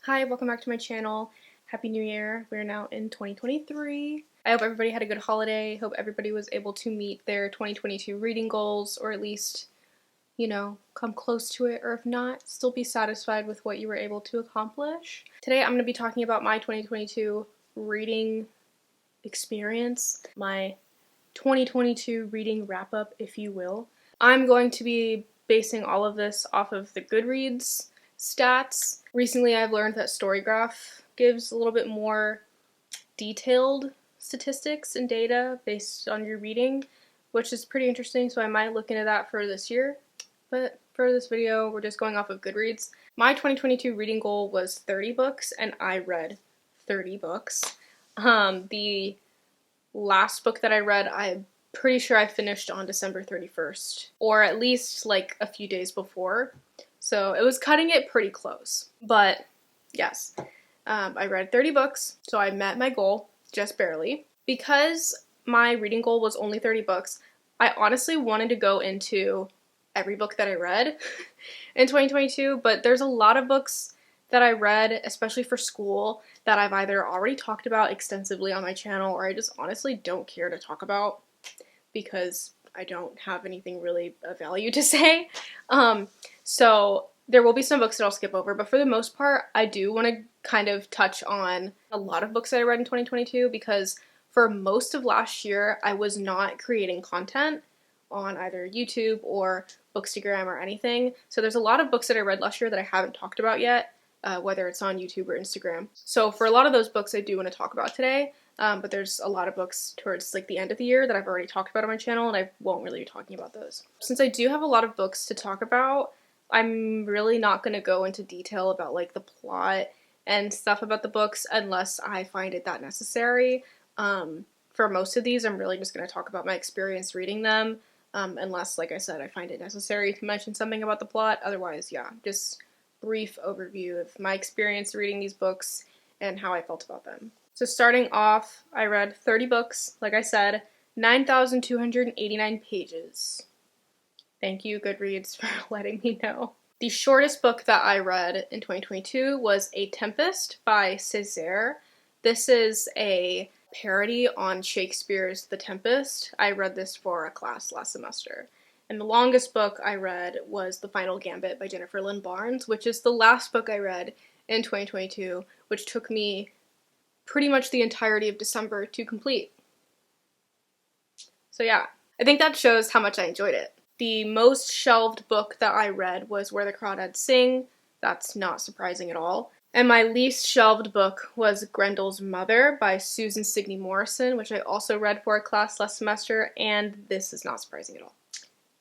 Hi, welcome back to my channel. Happy New Year. We're now in 2023. I hope everybody had a good holiday. Hope everybody was able to meet their 2022 reading goals, or at least, come close to it, or if not, still be satisfied with what you were able to accomplish. Today I'm going to be talking about my 2022 reading experience, my 2022 reading wrap-up, if you will. I'm going to be basing all of this off of the Goodreads stats. Recently I've learned that Storygraph gives a little bit more detailed statistics and data based on your reading, which is pretty interesting, so I might look into that for this year. But for this video, we're just going off of Goodreads. My 2022 reading goal was 30 books, and I read 30 books. The last book that I read, I'm pretty sure I finished on December 31st, or at least like a few days before. So it was cutting it pretty close. But yes, I read 30 books, so I met my goal, just barely. Because my reading goal was only 30 books, I honestly wanted to go into every book that I read in 2022, but there's a lot of books that I read, especially for school, that I've either already talked about extensively on my channel, or I just honestly don't care to talk about because I don't have anything really of value to say. So there will be some books that I'll skip over, but for the most part, I do want to kind of touch on a lot of books that I read in 2022, because for most of last year, I was not creating content on either YouTube or Bookstagram or anything. So there's a lot of books that I read last year that I haven't talked about yet, whether it's on YouTube or Instagram. So for a lot of those books, I do want to talk about today. But there's a lot of books towards like the end of the year that I've already talked about on my channel, and I won't really be talking about those. Since I do have a lot of books to talk about, I'm really not going to go into detail about like the plot and stuff about the books unless I find it that necessary. For most of these, I'm really just going to talk about my experience reading them, unless, like I said, I find it necessary to mention something about the plot. Otherwise, yeah, just brief overview of my experience reading these books and how I felt about them. So starting off, I read 30 books, like I said, 9,289 pages. Thank you, Goodreads, for letting me know. The shortest book that I read in 2022 was A Tempest by CIRCE. This is a parody on Shakespeare's The Tempest. I read this for a class last semester. And the longest book I read was The Final Gambit by Jennifer Lynn Barnes, which is the last book I read in 2022, which took me pretty much the entirety of December to complete. So yeah, I think that shows how much I enjoyed it. The most shelved book that I read was Where the Crawdads Sing. That's not surprising at all. And my least shelved book was Grendel's Mother by Susan Signey Morrison, which I also read for a class last semester, and this is not surprising at all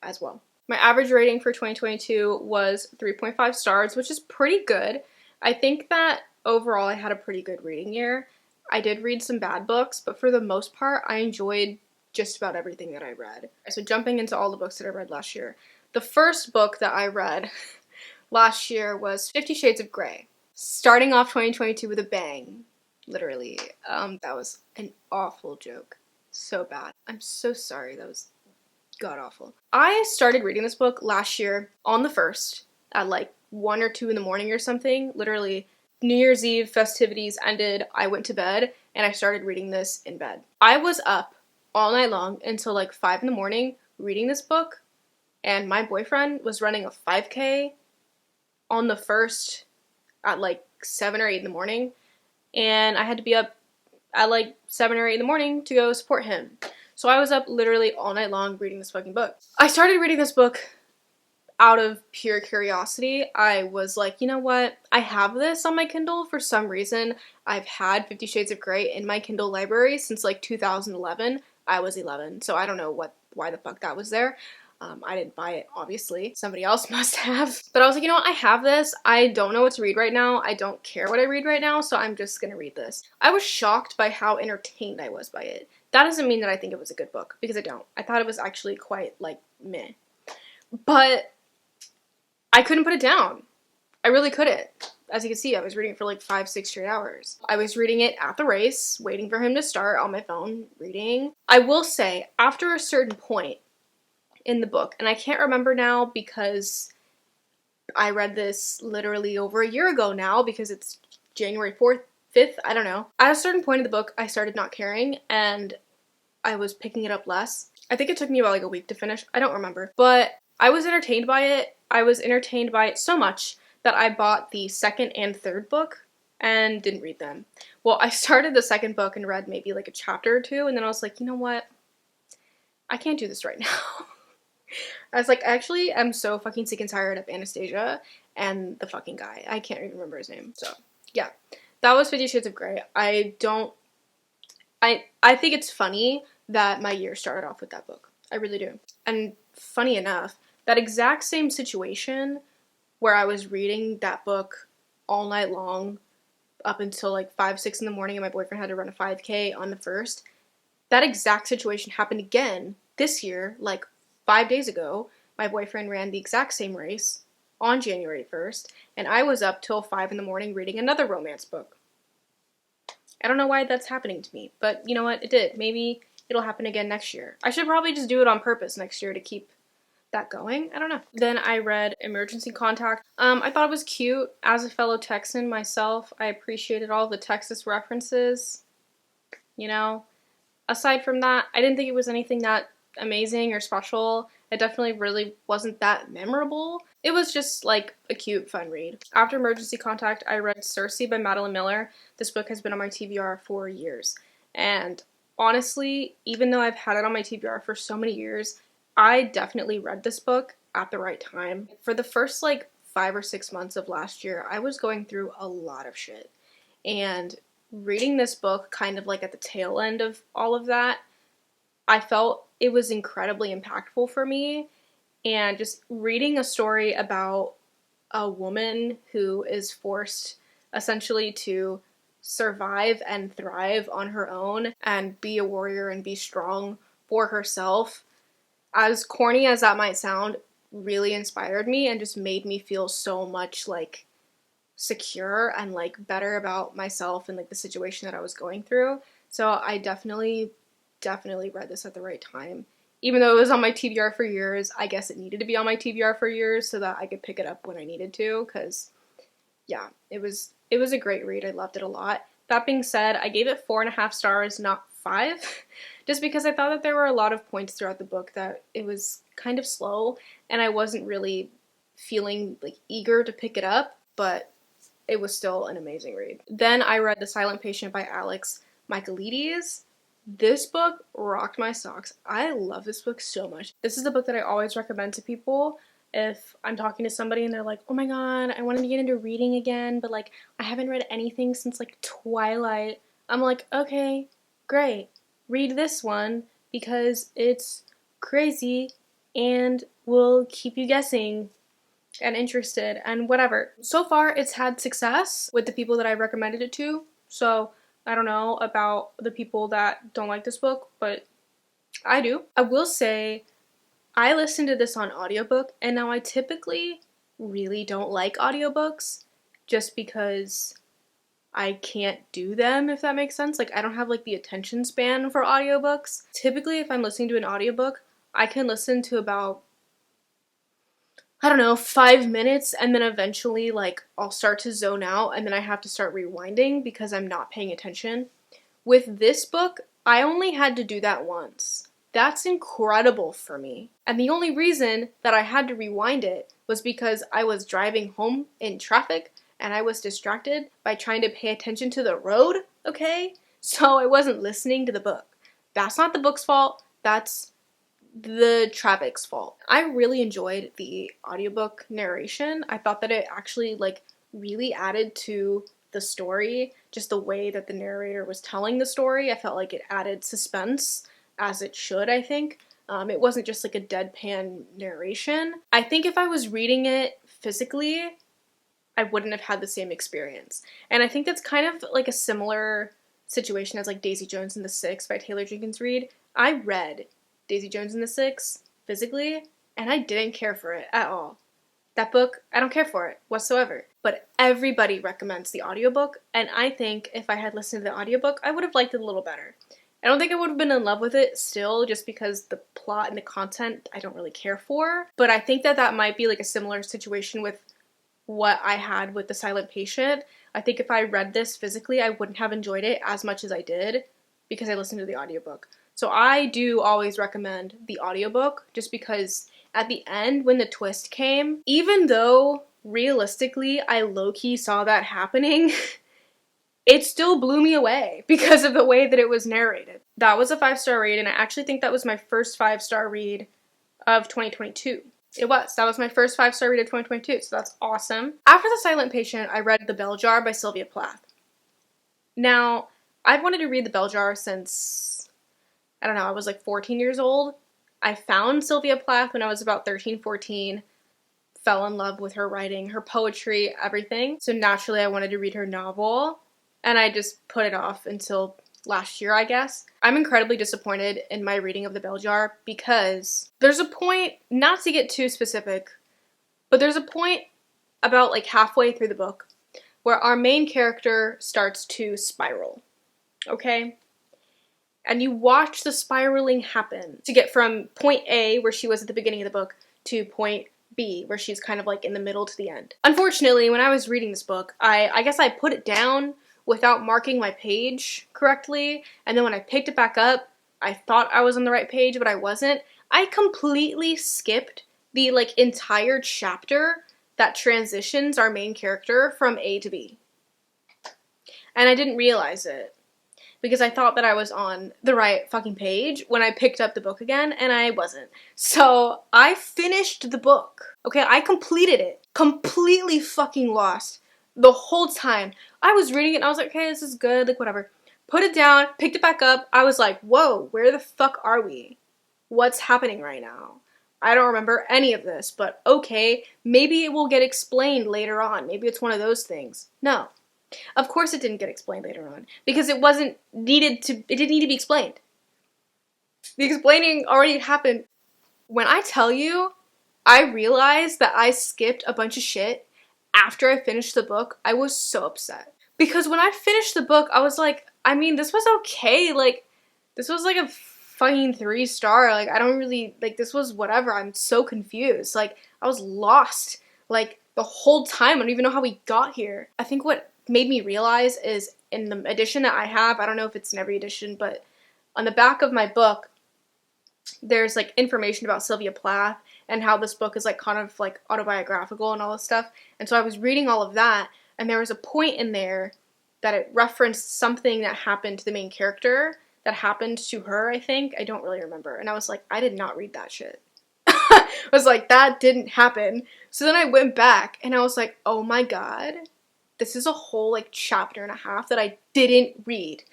as well. My average rating for 2022 was 3.5 stars, which is pretty good. I think that overall I had a pretty good reading year. I did read some bad books, but for the most part, I enjoyed just about everything that I read. So jumping into all the books that I read last year. The first book that I read last year was 50 Shades of Grey. Starting off 2022 with a bang, literally. That was an awful joke. So bad. I'm so sorry. That was god-awful. I started reading this book last year on the 1st at like 1 or 2 in the morning or something. Literally, New Year's Eve festivities ended, I went to bed, and I started reading this in bed. I was up all night long until like 5 in the morning reading this book, and my boyfriend was running a 5K on the 1st at like 7 or 8 in the morning, and I had to be up at like 7 or 8 in the morning to go support him. So I was up literally all night long reading this fucking book. I started reading this book out of pure curiosity. I was like, you know what? I have this on my Kindle for some reason. I've had 50 Shades of Grey in my Kindle library since like 2011. I was 11, so I don't know why the fuck that was there. I didn't buy it, obviously. Somebody else must have. But I was like, you know what? I have this. I don't know what to read right now. I don't care what I read right now, so I'm just gonna read this. I was shocked by how entertained I was by it. That doesn't mean that I think it was a good book, because I don't. I thought it was actually quite, like, meh. But I couldn't put it down. I really couldn't. As you can see, I was reading it for like 5-6 straight hours. I was reading it at the race, waiting for him to start on my phone, reading. I will say, after a certain point in the book, and I can't remember now because I read this literally over a year ago now because it's January 4th, 5th, I don't know. At a certain point in the book, I started not caring and I was picking it up less. I think it took me about like a week to finish. I don't remember. But I was entertained by it. I was entertained by it so much that I bought the second and third book and didn't read them. Well, I started the second book and read maybe like a chapter or two, and then I was like, you know what? I can't do this right now. I was like, actually, I'm so fucking sick and tired of Anastasia and the fucking guy. I can't even remember his name. So, yeah. That was 50 Shades of Grey. I think it's funny that my year started off with that book. I really do. And funny enough, that exact same situation where I was reading that book all night long up until like 5, 6 in the morning and my boyfriend had to run a 5K on the 1st, that exact situation happened again this year, like 5 days ago. My boyfriend ran the exact same race on January 1st, and I was up till 5 in the morning reading another romance book. I don't know why that's happening to me, but you know what? It did. Maybe it'll happen again next year. I should probably just do it on purpose next year to keep that going. I don't know. Then I read Emergency Contact. I thought it was cute. As a fellow Texan myself, I appreciated all the Texas references. You know, aside from that, I didn't think it was anything that amazing or special. It definitely really wasn't that memorable. It was just like a cute, fun read. After Emergency Contact, I read CIRCE by Madeline Miller. This book has been on my TBR for years. And honestly, even though I've had it on my TBR for so many years, I definitely read this book at the right time. For the first like 5 or 6 months of last year, I was going through a lot of shit. And reading this book kind of like at the tail end of all of that, I felt it was incredibly impactful for me. And just reading a story about a woman who is forced essentially to survive and thrive on her own and be a warrior and be strong for herself, as corny as that might sound, really inspired me and just made me feel so much like secure and like better about myself and like the situation that I was going through. So I definitely read this at the right time. Even though it was on my TBR for years, I guess it needed to be on my TBR for years so that I could pick it up when I needed to, because yeah, it was a great read. I loved it a lot. That being said, I gave it 4.5 stars, not 5, just because I thought that there were a lot of points throughout the book that it was kind of slow and I wasn't really feeling like eager to pick it up, but it was still an amazing read. Then I read The Silent Patient by Alex Michaelides. This book rocked my socks. I love this book so much. This is the book that I always recommend to people if I'm talking to somebody and they're like, oh my god, I want to get into reading again, but like I haven't read anything since like Twilight. I'm like, okay, great. Read this one because it's crazy and will keep you guessing and interested and whatever. So far, it's had success with the people that I recommended it to, so I don't know about the people that don't like this book, but I do. I will say, I listened to this on audiobook, and now I typically really don't like audiobooks just because I can't do them, if that makes sense. Like, I don't have, like, the attention span for audiobooks. Typically, if I'm listening to an audiobook, I can listen to about, I don't know, 5 minutes, and then eventually, like, I'll start to zone out, and then I have to start rewinding because I'm not paying attention. With this book, I only had to do that once. That's incredible for me. And the only reason that I had to rewind it was because I was driving home in traffic, and I was distracted by trying to pay attention to the road, okay? So I wasn't listening to the book. That's not the book's fault, that's the traffic's fault. I really enjoyed the audiobook narration. I thought that it actually like really added to the story, just the way that the narrator was telling the story. I felt like it added suspense, as it should, I think. It wasn't just like a deadpan narration. I think if I was reading it physically, I wouldn't have had the same experience. And I think that's kind of like a similar situation as like Daisy Jones and the Six by Taylor Jenkins Reid. I read Daisy Jones and the Six physically, and I didn't care for it at all. That book, I don't care for it whatsoever. But everybody recommends the audiobook, and I think if I had listened to the audiobook, I would have liked it a little better. I don't think I would have been in love with it still, just because the plot and the content I don't really care for. But I think that that might be like a similar situation with what I had with The Silent Patient. I think if I read this physically, I wouldn't have enjoyed it as much as I did because I listened to the audiobook. So I do always recommend the audiobook just because at the end when the twist came, even though realistically I low-key saw that happening, it still blew me away because of the way that it was narrated. That was a 5-star read, and I actually think that was my first 5-star read of 2022. It was. That was my first 5-star read of 2022, so that's awesome. After The Silent Patient, I read The Bell Jar by Sylvia Plath. Now, I've wanted to read The Bell Jar since, I don't know, I was like 14 years old. I found Sylvia Plath when I was about 13, 14, fell in love with her writing, her poetry, everything. So naturally I wanted to read her novel, and I just put it off until last year, I guess. I'm incredibly disappointed in my reading of The Bell Jar because there's a point, not to get too specific, but there's a point about like halfway through the book where our main character starts to spiral, okay? And you watch the spiraling happen to get from point A, where she was at the beginning of the book, to point B, where she's kind of like in the middle to the end. Unfortunately, when I was reading this book, I guess I put it down without marking my page correctly, and then when I picked it back up, I thought I was on the right page, but I wasn't. I completely skipped the like entire chapter that transitions our main character from A to B. And I didn't realize it because I thought that I was on the right fucking page when I picked up the book again, and I wasn't. So I finished the book. Okay, I completed it. Completely fucking lost the whole time. I was reading it and I was like, okay, this is good, like whatever. Put it down, picked it back up. I was like, whoa, where the fuck are we? What's happening right now? I don't remember any of this, but okay, maybe it will get explained later on. Maybe it's one of those things. No. Of course it didn't get explained later on because it didn't need to be explained. The explaining already happened. When I tell you, I realized that I skipped a bunch of shit after I finished the book, I was so upset. Because when I finished the book, I was like, I mean, this was okay. Like, this was like a fucking 3-star. Like, I don't really, like, this was whatever. I'm so confused. Like, I was lost. Like, the whole time. I don't even know how we got here. I think what made me realize is in the edition that I have, I don't know if it's in every edition, but on the back of my book, there's like information about Sylvia Plath and how this book is like kind of like autobiographical and all this stuff. And so I was reading all of that, and there was a point in there that it referenced something that happened to the main character that happened to her, I think. I don't really remember. And I was like, I did not read that shit. I was like, that didn't happen. So then I went back and I was like, oh my god, this is a whole like chapter and a half that I didn't read.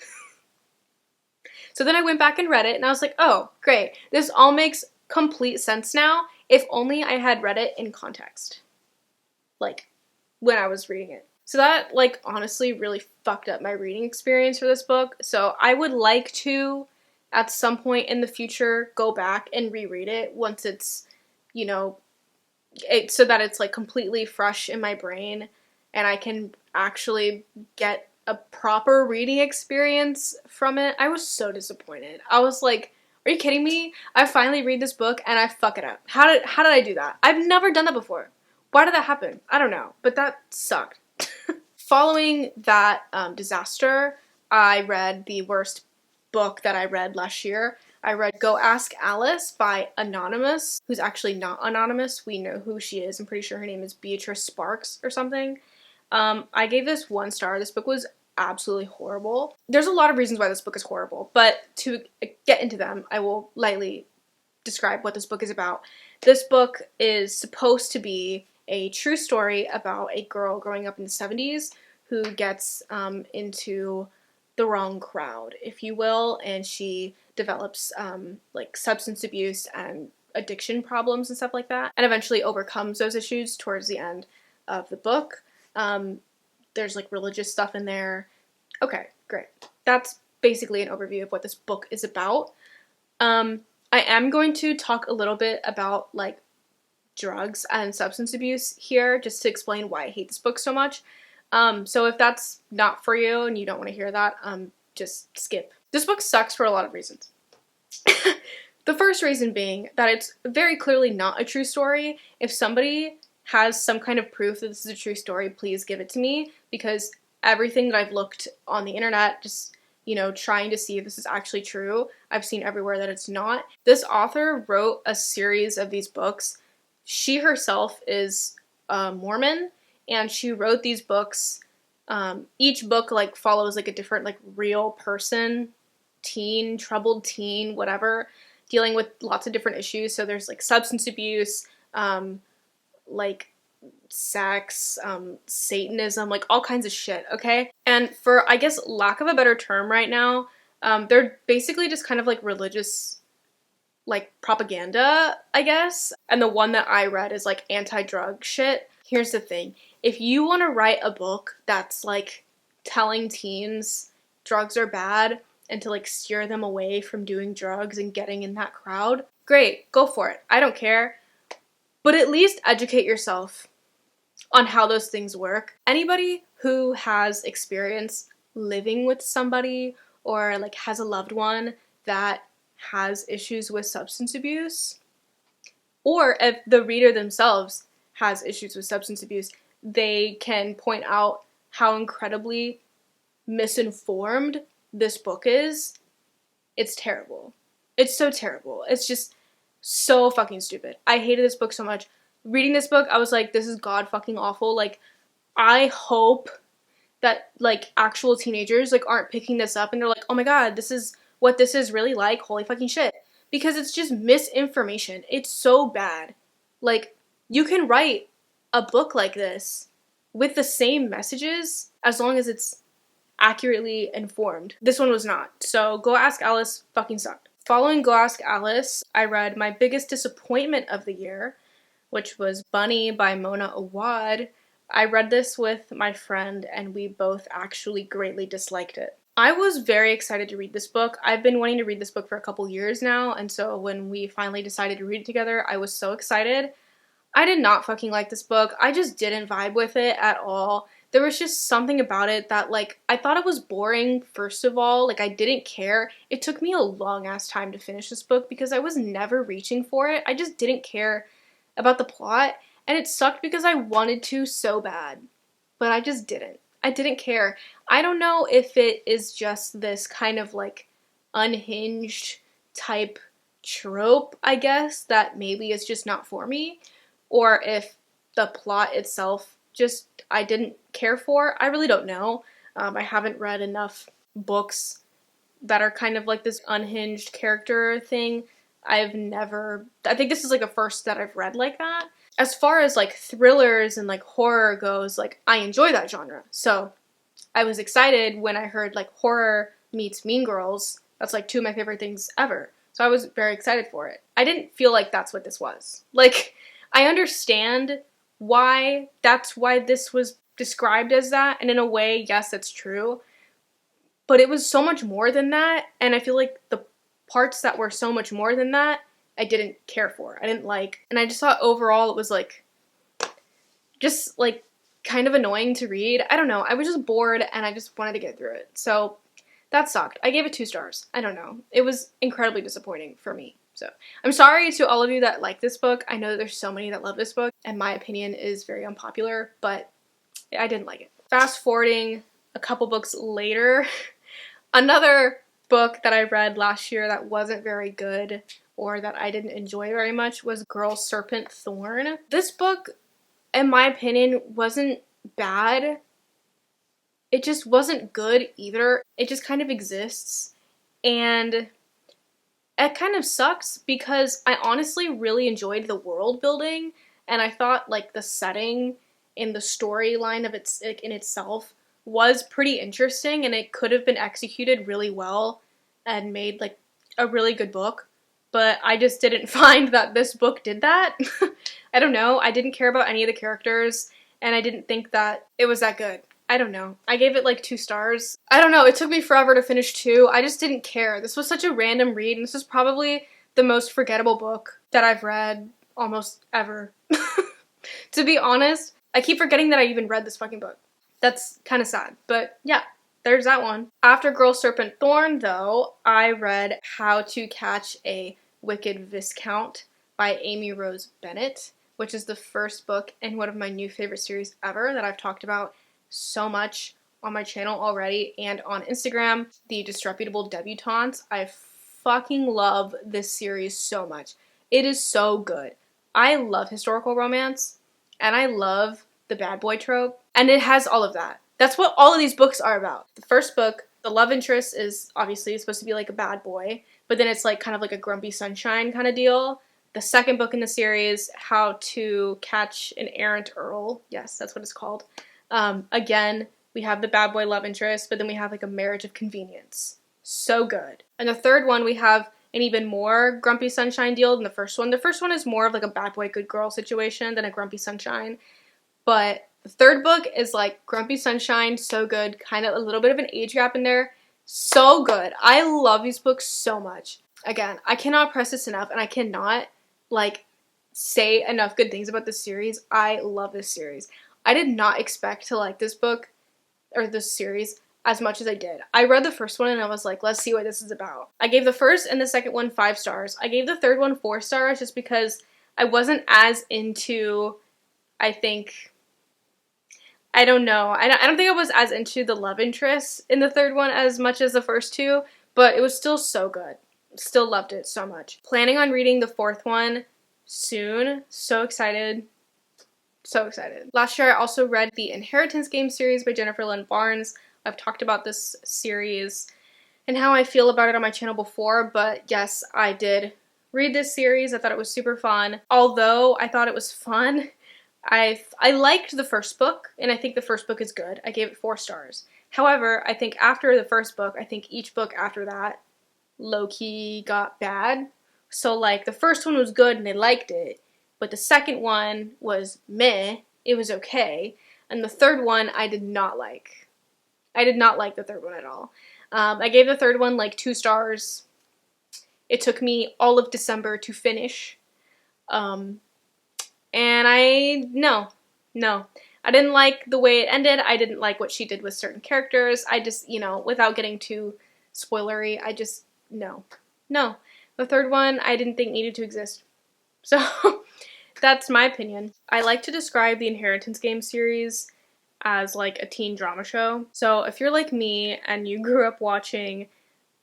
So then I went back and read it, and I was like, oh, great. This all makes complete sense now, if only I had read it in context. Like, when I was reading it. So that, like, honestly really fucked up my reading experience for this book. So I would like to, at some point in the future, go back and reread it once it's, you know, so that it's, like, completely fresh in my brain, and I can actually get a proper reading experience from it. I was so disappointed. I was like, are you kidding me? I finally read this book and I fuck it up. How did I do that? I've never done that before. Why did that happen? I don't know, but that sucked. Following that disaster, I read the worst book that I read last year. I read Go Ask Alice by Anonymous, who's actually not anonymous. We know who she is. I'm pretty sure her name is Beatrice Sparks or something. I gave this 1 star. This book was absolutely horrible. There's a lot of reasons why this book is horrible, but to get into them, I will lightly describe what this book is about. This book is supposed to be a true story about a girl growing up in the 70s who gets into the wrong crowd, if you will, and she develops like substance abuse and addiction problems and stuff like that, and eventually overcomes those issues towards the end of the book. There's like religious stuff in there. Okay, great. That's basically an overview of what this book is about. I am going to talk a little bit about like drugs and substance abuse here, just to explain why I hate this book so much. So if that's not for you and you don't want to hear that, just skip. This book sucks for a lot of reasons. The first reason being that it's very clearly not a true story. If somebody has some kind of proof that this is a true story, please give it to me, because everything that I've looked on the internet, just, you know, trying to see if this is actually true, I've seen everywhere that it's not. This author wrote a series of these books. She herself is Mormon, and she wrote these books. Each book, like, follows, like, a different, like, real person, teen, troubled teen, whatever, dealing with lots of different issues. So there's, like, substance abuse, like, sex, Satanism, like, all kinds of shit, okay? And for, I guess, lack of a better term right now, they're basically just kind of, like, religious, like, propaganda, I guess. And the one that I read is, like, anti-drug shit. Here's the thing. If you want to write a book that's, like, telling teens drugs are bad and to, like, steer them away from doing drugs and getting in that crowd, great, go for it. I don't care. But at least educate yourself on how those things work. Anybody who has experience living with somebody or, like, has a loved one that has issues with substance abuse, or if the reader themselves has issues with substance abuse, they can point out how incredibly misinformed this book is. It's terrible. It's so terrible. It's just so fucking stupid. I hated this book so much. Reading this book, I was like, this is god fucking awful. Like, I hope that, like, actual teenagers, like, aren't picking this up and they're like, oh my god, this is what this is really like, holy fucking shit. Because it's just misinformation. It's so bad. Like, you can write a book like this with the same messages as long as it's accurately informed. This one was not. So Go Ask Alice fucking sucked. Following Go Ask Alice, I read my biggest disappointment of the year, which was Bunny by Mona Awad. I read this with my friend and we both actually greatly disliked it. I was very excited to read this book. I've been wanting to read this book for a couple years now, and so when we finally decided to read it together, I was so excited. I did not fucking like this book. I just didn't vibe with it at all. There was just something about it that, like, I thought it was boring, first of all. Like, I didn't care. It took me a long-ass time to finish this book because I was never reaching for it. I just didn't care about the plot, and it sucked because I wanted to so bad. But I just didn't. I didn't care. I don't know if it is just this kind of, like, unhinged type trope, I guess, that maybe is just not for me, or if the plot itself just I didn't care for. I really don't know. I haven't read enough books that are kind of like this unhinged character thing. I think this is like a first that I've read like that. As far as like thrillers and like horror goes, like I enjoy that genre. So I was excited when I heard like horror meets Mean Girls. That's like two of my favorite things ever. So I was very excited for it. I didn't feel like that's what this was. Like, I understand why this was described as that, and in a way, yes, that's true. But it was so much more than that, and I feel like the parts that were so much more than that, I didn't care for. I didn't like, and I just thought overall it was like, just like kind of annoying to read. I don't know. I was just bored and I just wanted to get through it. So that sucked. I gave it 2 stars. I don't know. It was incredibly disappointing for me. So I'm sorry to all of you that like this book. I know that there's so many that love this book, and my opinion is very unpopular, but I didn't like it. Fast forwarding a couple books later, another book that I read last year that wasn't very good or that I didn't enjoy very much was Girl Serpent Thorn. This book, in my opinion, wasn't bad. It just wasn't good either. It just kind of exists, and it kind of sucks because I honestly really enjoyed the world building, and I thought like the setting and the storyline of its like, in itself was pretty interesting, and it could have been executed really well and made like a really good book. But I just didn't find that this book did that. I don't know. I didn't care about any of the characters, and I didn't think that it was that good. I don't know. I gave it like 2 stars. I don't know. It took me forever to finish 2. I just didn't care. This was such a random read, and this is probably the most forgettable book that I've read almost ever. To be honest, I keep forgetting that I even read this fucking book. That's kind of sad. But yeah, there's that one. After Girl Serpent Thorn, though, I read How to Catch a Wicked Viscount by Amy Rose Bennett. which is the first book in one of my new favorite series ever that I've talked about so much on my channel already and on Instagram, The Disreputable Debutantes. I fucking love this series so much. It is so good. I love historical romance, and I love the bad boy trope, and it has all of that. That's what all of these books are about. The first book, the love interest is obviously supposed to be like a bad boy, but then it's like kind of like a grumpy sunshine kind of deal. The second book in the series, How to Catch an Errant Earl. Yes, that's what it's called. Again, we have the bad boy love interest, but then we have like a marriage of convenience. So good. And the third one, we have an even more grumpy sunshine deal than the first one. The first one is more of like a bad boy, good girl situation than a grumpy sunshine. But the third book is like grumpy sunshine, so good. Kind of a little bit of an age gap in there. So good. I love these books so much. Again, I cannot press this enough, and I cannot like say enough good things about this series. I love this series. I did not expect to like this book or this series as much as I did. I read the first one and I was like, let's see what this is about. I gave the first and the second one 5 stars. I gave the third one 4 stars just because I wasn't as into, I don't know. I don't think I was as into the love interest in the third one as much as the first two, but it was still so good. Still loved it so much. Planning on reading the fourth one soon. So excited. So excited. Last year I also read the Inheritance Game series by Jennifer Lynn Barnes. I've talked about this series and how I feel about it on my channel before, but yes, I did read this series. I thought it was super fun. Although I thought it was fun, I liked the first book, and I think the first book is good. I gave it 4 stars. However, I think after the first book, I think each book after that low-key got bad. So like the first one was good and I liked it, but the second one was meh. It was okay. And the third one I did not like. I did not like the third one at all. I gave the third one like 2 stars. It took me all of December to finish. And no. I didn't like the way it ended. I didn't like what she did with certain characters. I just, without getting too spoilery, no. The third one I didn't think needed to exist. So that's my opinion. I like to describe the Inheritance Game series as like a teen drama show. So if you're like me and you grew up watching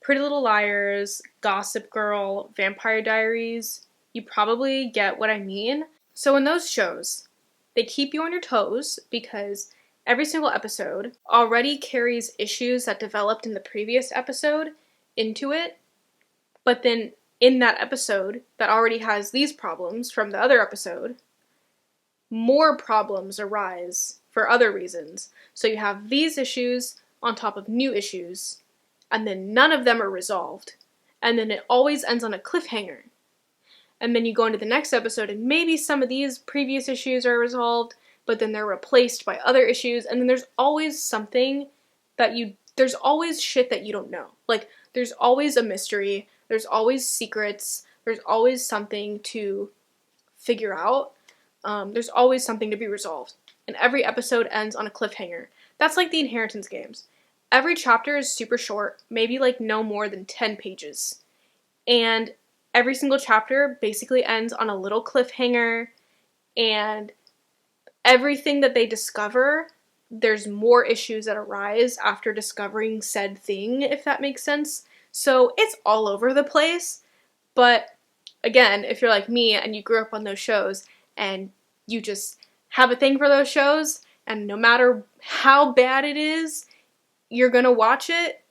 Pretty Little Liars, Gossip Girl, Vampire Diaries, you probably get what I mean. So in those shows, they keep you on your toes because every single episode already carries issues that developed in the previous episode into it, but then in that episode that already has these problems from the other episode, more problems arise for other reasons. So you have these issues on top of new issues, and then none of them are resolved, and then it always ends on a cliffhanger. And then you go into the next episode and maybe some of these previous issues are resolved, but then they're replaced by other issues, and then there's always something there's always shit that you don't know. Like, there's always a mystery, there's always secrets, there's always something to figure out, there's always something to be resolved. And every episode ends on a cliffhanger. That's like the Inheritance Games. Every chapter is super short, maybe like no more than 10 pages. And every single chapter basically ends on a little cliffhanger, and everything that they discover, there's more issues that arise after discovering said thing, if that makes sense. So it's all over the place, but again, if you're like me and you grew up on those shows and you just have a thing for those shows, and no matter how bad it is, you're gonna watch it,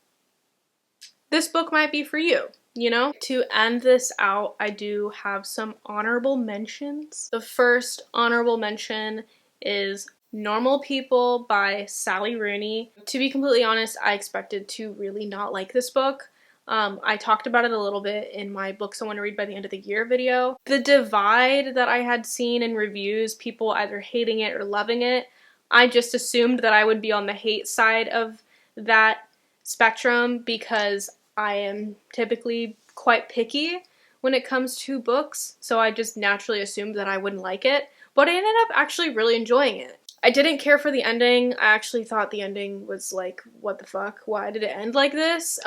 this book might be for you. To end this out, I do have some honorable mentions. The first honorable mention is Normal People by Sally Rooney. To be completely honest, I expected to really not like this book. I talked about it a little bit in my books I want to read by the end of the year video. The divide that I had seen in reviews, people either hating it or loving it, I just assumed that I would be on the hate side of that spectrum because I am typically quite picky when it comes to books, so I just naturally assumed that I wouldn't like it, but I ended up actually really enjoying it. I didn't care for the ending. I actually thought the ending was like, what the fuck? Why did it end like this?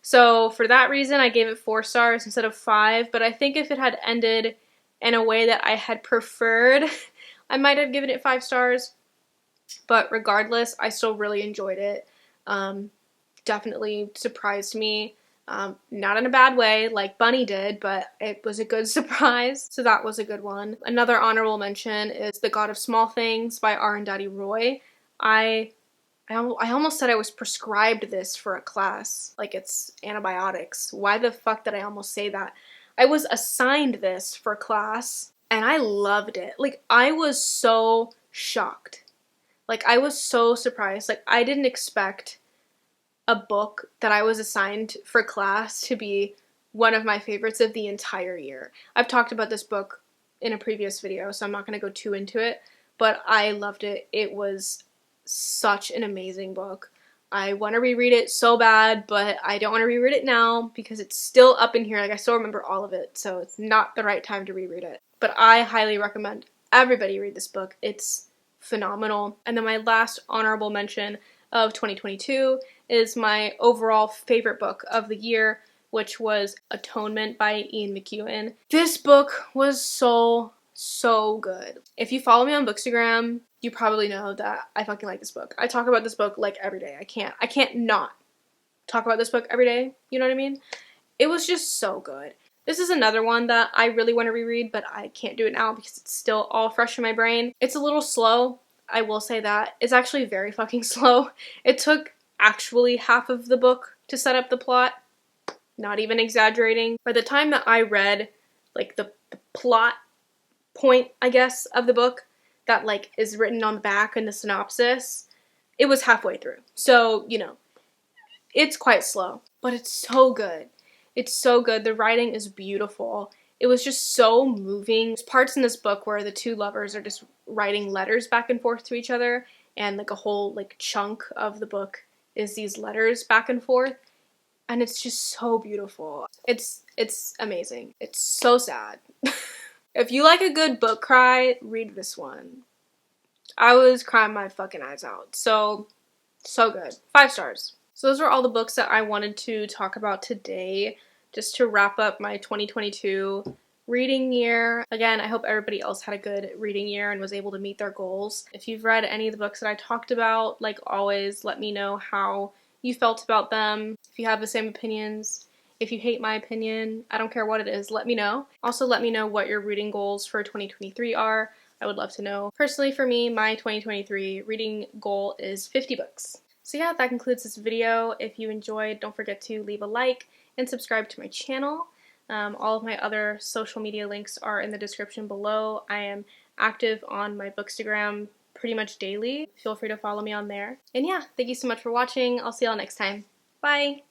So for that reason, I gave it 4 stars instead of 5, but I think if it had ended in a way that I had preferred. I might have given it 5 stars, but regardless, I still really enjoyed it. Definitely surprised me. Not in a bad way like Bunny did, but it was a good surprise. So that was a good one. Another honorable mention is The God of Small Things by Arundhati Roy. I almost said I was prescribed this for a class, like it's antibiotics. Why the fuck did I almost say that? I was assigned this for class and I loved it. Like, I was so shocked. Like, I was so surprised. Like, I didn't expect a book that I was assigned for class to be one of my favorites of the entire year. I've talked about this book in a previous video, so I'm not going to go too into it, but I loved it. It was such an amazing book. I want to reread it so bad, but I don't want to reread it now because it's still up in here. Like, I still remember all of it, so it's not the right time to reread it. But I highly recommend everybody read this book. It's phenomenal. And then my last honorable mention of 2022 is my overall favorite book of the year, which was Atonement by Ian McEwan. This book was so good. If you follow me on Bookstagram, you probably know that I fucking like this book. I talk about this book like every day. I can't not talk about this book every day. You know what I mean? It was just so good. This is another one that I really want to reread, but I can't do it now because it's still all fresh in my brain. It's a little slow. I will say that. It's actually very fucking slow. It took actually half of the book to set up the plot. Not even exaggerating. By the time that I read, like, the plot point, I guess, of the book that, like, is written on the back in the synopsis, it was halfway through. So, you know, it's quite slow, but it's so good. It's so good. The writing is beautiful. It was just so moving. There's parts in this book where the two lovers are just writing letters back and forth to each other, and like a whole like chunk of the book is these letters back and forth, and it's just so beautiful. It's amazing. It's so sad. If you like a good book cry, read this one. I was crying my fucking eyes out. So good. 5 stars. So those are all the books that I wanted to talk about today, just to wrap up my 2022 reading year. Again, I hope everybody else had a good reading year and was able to meet their goals. If you've read any of the books that I talked about, like always, let me know how you felt about them. If you have the same opinions, if you hate my opinion, I don't care what it is, let me know. Also, let me know what your reading goals for 2023 are. I would love to know. Personally, for me, my 2023 reading goal is 50 books. So yeah, that concludes this video. If you enjoyed, don't forget to leave a like and subscribe to my channel. All of my other social media links are in the description below. I am active on my Bookstagram pretty much daily. Feel free to follow me on there. And yeah, thank you so much for watching. I'll see y'all next time. Bye!